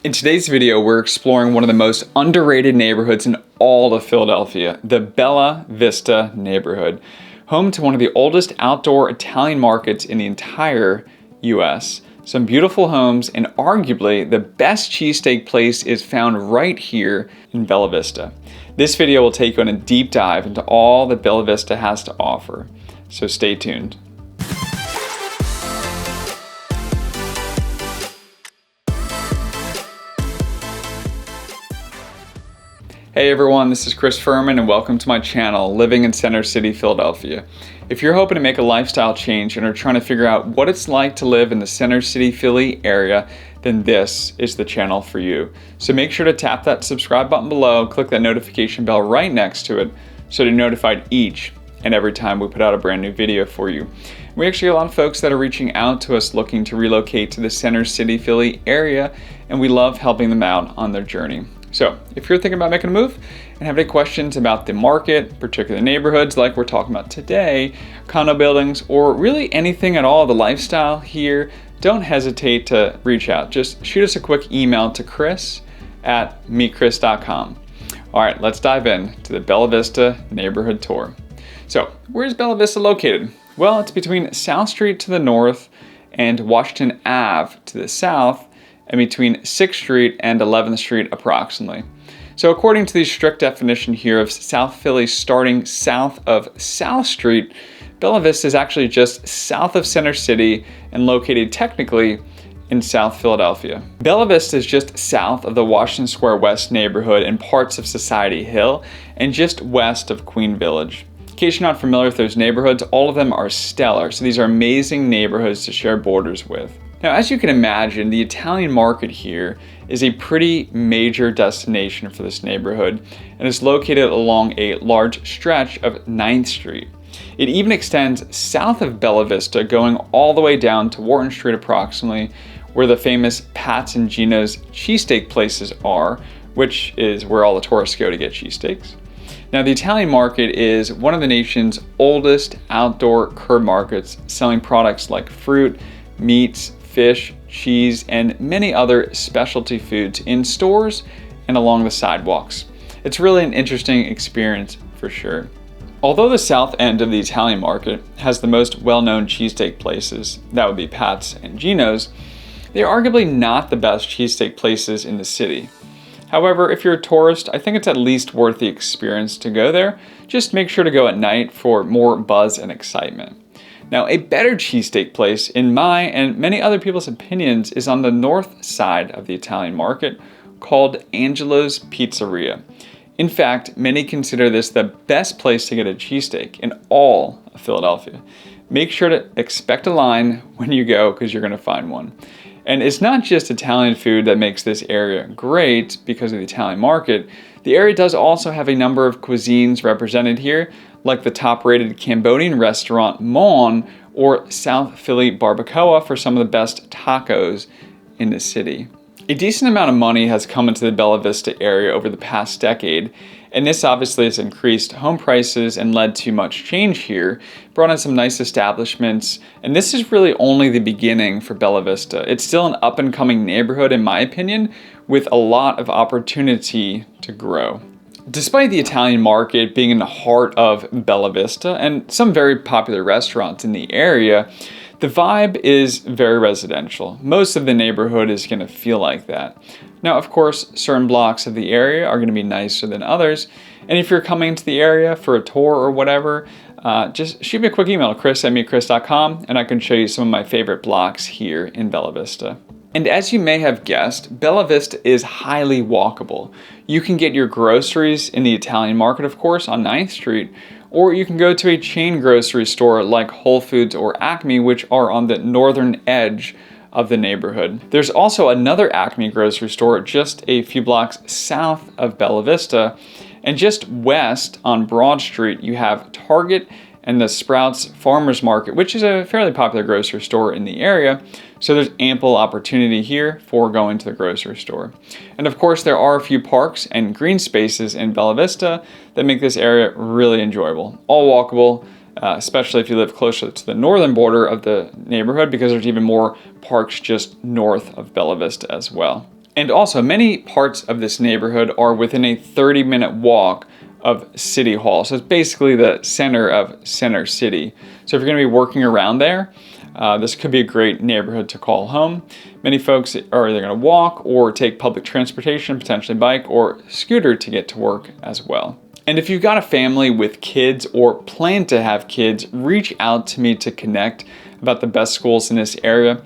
In today's video, we're exploring one of the most underrated neighborhoods in all of Philadelphia, the Bella Vista neighborhood, home to one of the oldest outdoor Italian markets in the entire US. Some beautiful homes, and arguably the best cheesesteak place is found right here in Bella Vista. This video will take you on a deep dive into all that Bella Vista has to offer, so stay tuned. Hey everyone, this is Fuhrman and welcome to my channel, Living in Center City Philadelphia. If you're hoping to make a lifestyle change and are trying to figure out what it's like to live in the Center City Philly area, then this is the channel for you. So make sure to tap that subscribe button below, click that notification bell right next to it so you're notified each and every time we put out a brand new video for you. We actually get a lot of folks that are reaching out to us looking to relocate to the Center City Philly area, and we love helping them out on their journey. So if you're thinking about making a move and have any questions about the market, particular neighborhoods like we're talking about today, condo buildings, or really anything at all, the lifestyle here, don't hesitate to reach out. Just shoot us a quick email to chris@meetchris.com. All right, let's dive in to the Bella Vista neighborhood tour. So where's Bella Vista located? Well, it's between South Street to the north and Washington Ave to the south, and between 6th Street and 11th Street approximately. So according to the strict definition here of South Philly starting south of South Street, Bella Vista is actually just south of Center City and located technically in South Philadelphia. Bella Vista is just south of the Washington Square West neighborhood and parts of Society Hill and just west of Queen Village. In case you're not familiar with those neighborhoods, all of them are stellar, so these are amazing neighborhoods to share borders with. Now, as you can imagine, the Italian market here is a pretty major destination for this neighborhood and is located along a large stretch of 9th Street. It even extends south of Bella Vista, going all the way down to Wharton Street approximately, where the famous Pat's and Gino's cheesesteak places are, which is where all the tourists go to get cheesesteaks. Now, the Italian market is one of the nation's oldest outdoor curb markets, selling products like fruit, meats, fish, cheese, and many other specialty foods in stores and along the sidewalks. It's really an interesting experience for sure. Although the south end of the Italian market has the most well-known cheesesteak places, that would be Pat's and Gino's, they are arguably not the best cheesesteak places in the city. However, if you're a tourist, I think it's at least worth the experience to go there. Just make sure to go at night for more buzz and excitement. Now, a better cheesesteak place, in my and many other people's opinions, is on the north side of the Italian market called Angelo's Pizzeria. In fact, many consider this the best place to get a cheesesteak in all of Philadelphia. Make sure to expect a line when you go because you're going to find one. And it's not just Italian food that makes this area great because of the Italian market. The area does also have a number of cuisines represented here, like the top-rated Cambodian restaurant Mon or South Philly Barbacoa for some of the best tacos in the city. A decent amount of money has come into the Bella Vista area over the past decade, and this obviously has increased home prices and led to much change here, brought in some nice establishments, and this is really only the beginning for Bella Vista. It's still an up-and-coming neighborhood, in my opinion, with a lot of opportunity to grow. Despite the Italian market being in the heart of Bella Vista and some very popular restaurants in the area, the vibe is very residential. Most of the neighborhood is going to feel like that. Now, of course, certain blocks of the area are going to be nicer than others. And if you're coming to the area for a tour or whatever, just shoot me a quick email to chris@meetchris.com and I can show you some of my favorite blocks here in Bella Vista. And as you may have guessed, Bella Vista is highly walkable. You can get your groceries in the Italian market, of course, on 9th Street, or you can go to a chain grocery store like Whole Foods or Acme, which are on the northern edge of the neighborhood. There's also another Acme grocery store just a few blocks south of Bella Vista, and just west on Broad Street, you have Target and the Sprouts Farmers Market, which is a fairly popular grocery store in the area. So there's ample opportunity here for going to the grocery store. And of course, there are a few parks and green spaces in Bella Vista that make this area really enjoyable. All walkable, especially if you live closer to the northern border of the neighborhood, because there's even more parks just north of Bella Vista as well. And also, many parts of this neighborhood are within a 30-minute walk of City Hall. So it's basically the center of Center City. So if you're going to be working around there, this could be a great neighborhood to call home. Many folks are either going to walk or take public transportation, potentially bike or scooter to get to work as well. And if you've got a family with kids or plan to have kids, reach out to me to connect about the best schools in this area.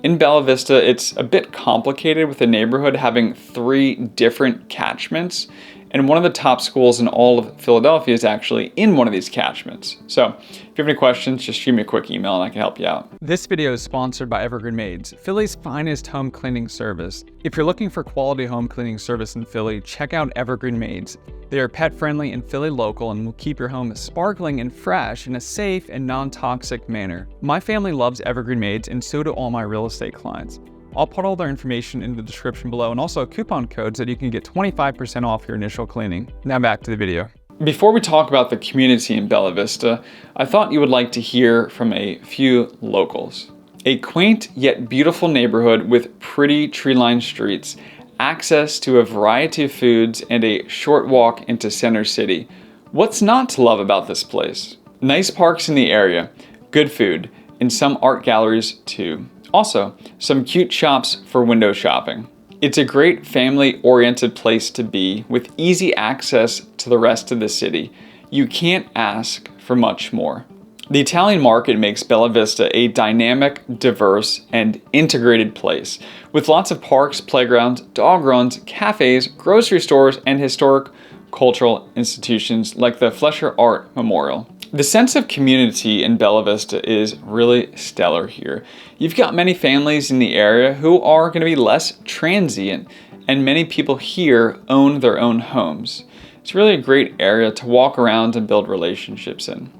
In Bella Vista, it's a bit complicated with the neighborhood having 3 different catchments, and one of the top schools in all of Philadelphia is actually in one of these catchments. So if you have any questions, just shoot me a quick email and I can help you out. This video is sponsored by Evergreen Maids, Philly's finest home cleaning service. If you're looking for quality home cleaning service in Philly, check out Evergreen Maids. They are pet friendly and Philly local and will keep your home sparkling and fresh in a safe and non-toxic manner. My family loves Evergreen Maids and so do all my real estate clients. I'll put all their information in the description below and also coupon codes so that you can get 25% off your initial cleaning. Now back to the video. Before we talk about the community in Bella Vista, I thought you would like to hear from a few locals. A quaint yet beautiful neighborhood with pretty tree-lined streets, access to a variety of foods, and a short walk into Center City. What's not to love about this place? Nice parks in the area, good food, and some art galleries too. Also, some cute shops for window shopping. It's a great family-oriented place to be with easy access to the rest of the city. You can't ask for much more. The Italian market makes Bella Vista a dynamic, diverse, and integrated place with lots of parks, playgrounds, dog runs, cafes, grocery stores, and historic cultural institutions like the Flesher Art Memorial. The sense of community in Bella Vista is really stellar here. You've got many families in the area who are going to be less transient, and many people here own their own homes. It's really a great area to walk around and build relationships in.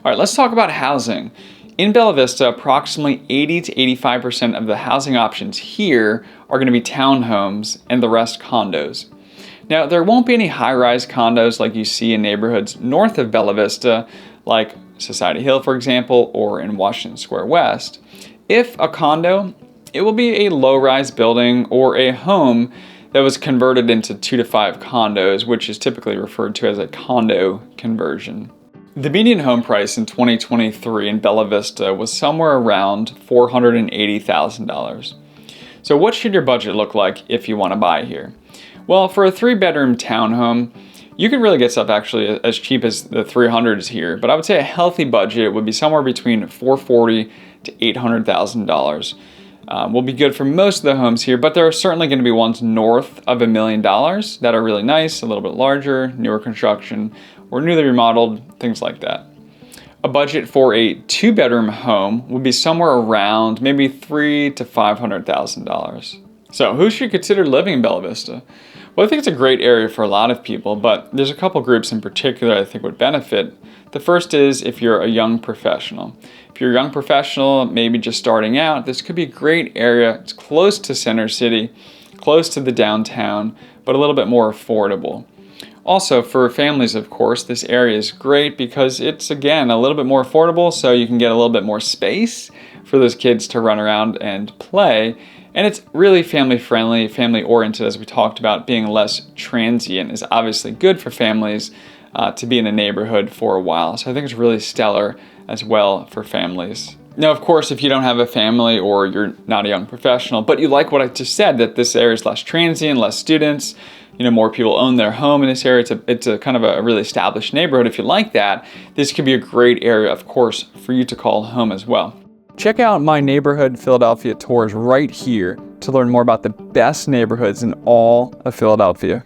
All right, let's talk about housing. In Bella Vista, approximately 80 to 85% of the housing options here are going to be townhomes and the rest condos. Now, there won't be any high-rise condos like you see in neighborhoods north of Bella Vista, like Society Hill, for example, or in Washington Square West. If a condo, it will be a low-rise building or a home that was converted into 2 to 5 condos, which is typically referred to as a condo conversion. The median home price in 2023 in Bella Vista was somewhere around $480,000. So what should your budget look like if you want to buy here? Well, for a 3-bedroom townhome, you can really get stuff actually as cheap as the 300s here, but I would say a healthy budget would be somewhere between $440,000 to $800,000. Will be good for most of the homes here, but there are certainly going to be ones north of $1 million that are really nice, a little bit larger, newer construction, or newly remodeled, things like that. A budget for a 2-bedroom home would be somewhere around maybe $300,000 to $500,000. So who should consider living in Bella Vista? Well, I think it's a great area for a lot of people, but there's a couple groups in particular I think would benefit. The first is if you're a young professional. If you're a young professional, maybe just starting out, this could be a great area. It's close to Center City, close to the downtown, but a little bit more affordable. Also, for families, of course, this area is great because it's, again, a little bit more affordable, so you can get a little bit more space for those kids to run around and play. And it's really family-friendly, family-oriented, as we talked about. Being less transient is obviously good for families to be in a neighborhood for a while. So I think it's really stellar as well for families. Now, of course, if you don't have a family or you're not a young professional, but you like what I just said, that this area is less transient, less students, more people own their home in this area. It's a kind of a really established neighborhood. If you like that, this could be a great area, of course, for you to call home as well. Check out my neighborhood Philadelphia tours right here to learn more about the best neighborhoods in all of Philadelphia.